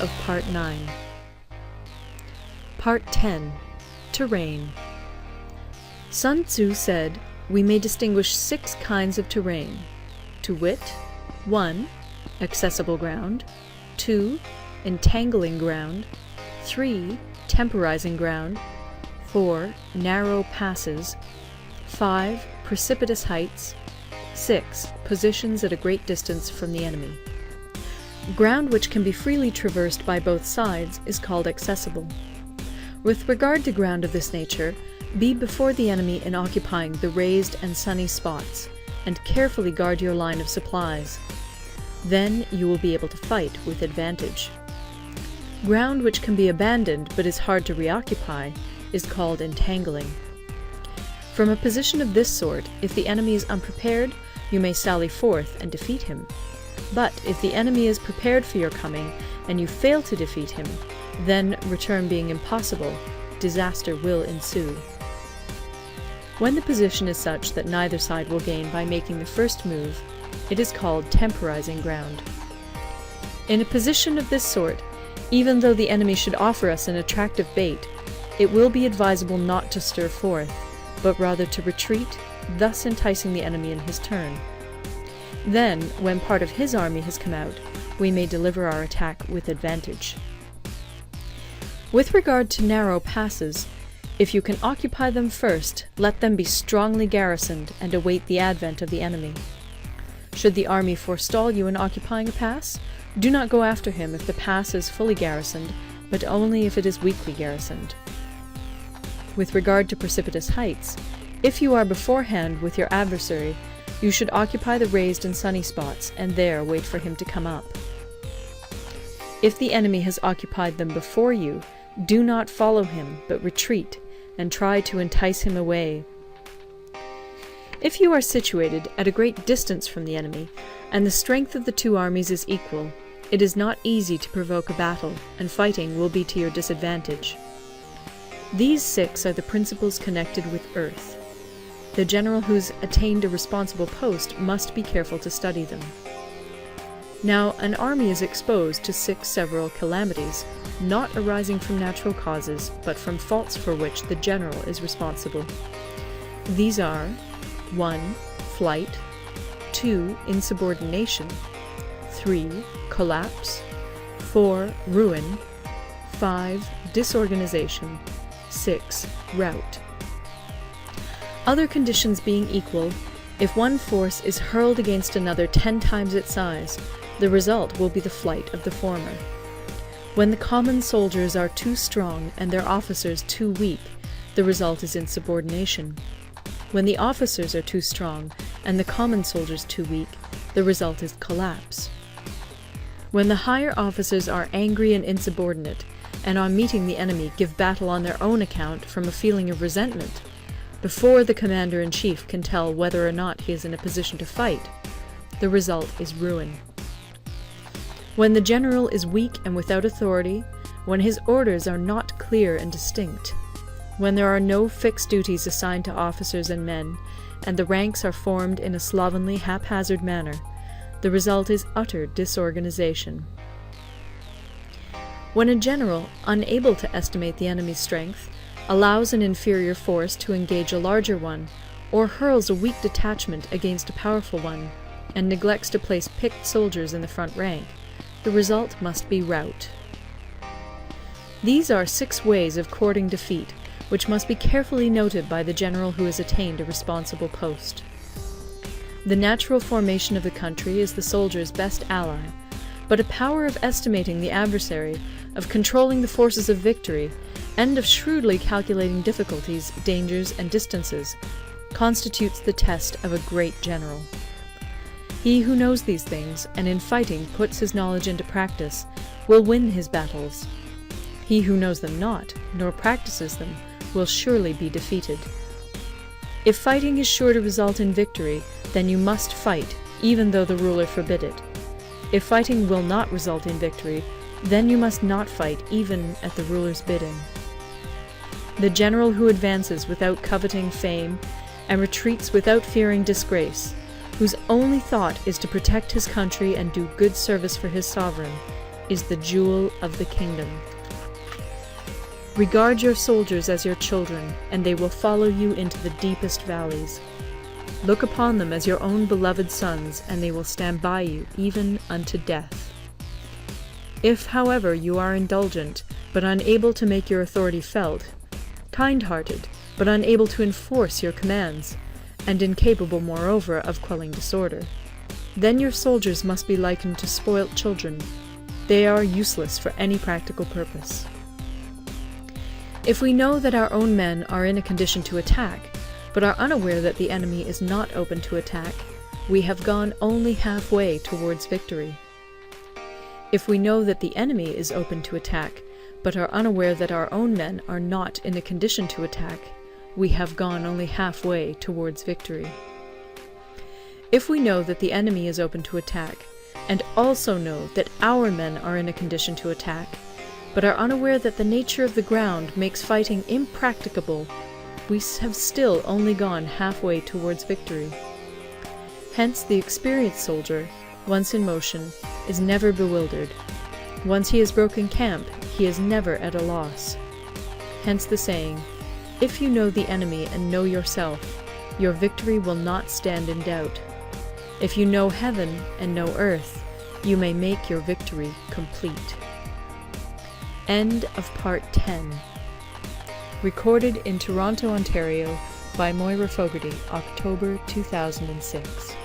of Part 9. Part 10. Terrain. Sun Tzu said, "We may distinguish 6 kinds of terrain, to wit, 1. Accessible ground, 2. Entangling ground, 3. Temporizing ground, 4. Narrow passes, 5. Precipitous heights, 6. Positions at a great distance from the enemy." Ground which can be freely traversed by both sides is called accessible. With regard to ground of this nature, be before the enemy in occupying the raised and sunny spots, and carefully guard your line of supplies. Then you will be able to fight with advantage. Ground which can be abandoned but is hard to reoccupy is called entangling. From a position of this sort, if the enemy is unprepared, you may sally forth and defeat him. But if the enemy is prepared for your coming, and you fail to defeat him, then, return being impossible, disaster will ensue. When the position is such that neither side will gain by making the first move, it is called temporizing ground. In a position of this sort, even though the enemy should offer us an attractive bait, it will be advisable not to stir forth, but rather to retreat, thus enticing the enemy in his turn. Then, when part of his army has come out, we may deliver our attack with advantage. With regard to narrow passes, if you can occupy them first, let them be strongly garrisoned and await the advent of the enemy. Should the army forestall you in occupying a pass, do not go after him if the pass is fully garrisoned, but only if it is weakly garrisoned. With regard to precipitous heights, if you are beforehand with your adversary, you should occupy the raised and sunny spots, and there wait for him to come up. If the enemy has occupied them before you, do not follow him, but retreat, and try to entice him away. If you are situated at a great distance from the enemy, and the strength of the 2 armies is equal, it is not easy to provoke a battle, and fighting will be to your disadvantage. These 6 are the principles connected with earth. The general who's attained a responsible post must be careful to study them. Now, an army is exposed to 6 several calamities, not arising from natural causes, but from faults for which the general is responsible. These are 1. Flight, 2. Insubordination, 3. Collapse, 4. Ruin, 5. Disorganization, 6. Rout. Other conditions being equal, if one force is hurled against another 10 times its size, the result will be the flight of the former. When the common soldiers are too strong and their officers too weak, the result is insubordination. When the officers are too strong and the common soldiers too weak, the result is collapse. When the higher officers are angry and insubordinate, and on meeting the enemy give battle on their own account from a feeling of resentment, before the commander-in-chief can tell whether or not he is in a position to fight, the result is ruin. When the general is weak and without authority, when his orders are not clear and distinct, when there are no fixed duties assigned to officers and men, and the ranks are formed in a slovenly, haphazard manner, the result is utter disorganization. When a general, unable to estimate the enemy's strength, allows an inferior force to engage a larger one, or hurls a weak detachment against a powerful one, and neglects to place picked soldiers in the front rank, the result must be rout. These are 6 ways of courting defeat, which must be carefully noted by the general who has attained a responsible post. The natural formation of the country is the soldier's best ally, but a power of estimating the adversary, of controlling the forces of victory, and of shrewdly calculating difficulties, dangers, and distances, constitutes the test of a great general. He who knows these things, and in fighting puts his knowledge into practice, will win his battles. He who knows them not, nor practices them, will surely be defeated. If fighting is sure to result in victory, then you must fight, even though the ruler forbid it. If fighting will not result in victory, then you must not fight even at the ruler's bidding. The general who advances without coveting fame, and retreats without fearing disgrace, whose only thought is to protect his country and do good service for his sovereign, is the jewel of the kingdom. Regard your soldiers as your children, and they will follow you into the deepest valleys. Look upon them as your own beloved sons, and they will stand by you even unto death. If, however, you are indulgent, but unable to make your authority felt, kind-hearted, but unable to enforce your commands, and incapable, moreover, of quelling disorder, then your soldiers must be likened to spoilt children. They are useless for any practical purpose. If we know that our own men are in a condition to attack, but are unaware that the enemy is not open to attack, we have gone only halfway towards victory. If we know that the enemy is open to attack, but are unaware that our own men are not in a condition to attack, we have gone only halfway towards victory. If we know that the enemy is open to attack, and also know that our men are in a condition to attack, but are unaware that the nature of the ground makes fighting impracticable, we have still only gone halfway towards victory. Hence the experienced soldier, once in motion, is never bewildered. Once he has broken camp, he is never at a loss. Hence the saying, if you know the enemy and know yourself, your victory will not stand in doubt. If you know heaven and know earth, you may make your victory complete. End of Part 10. Recorded in Toronto, Ontario by Moira Fogarty, October 2006.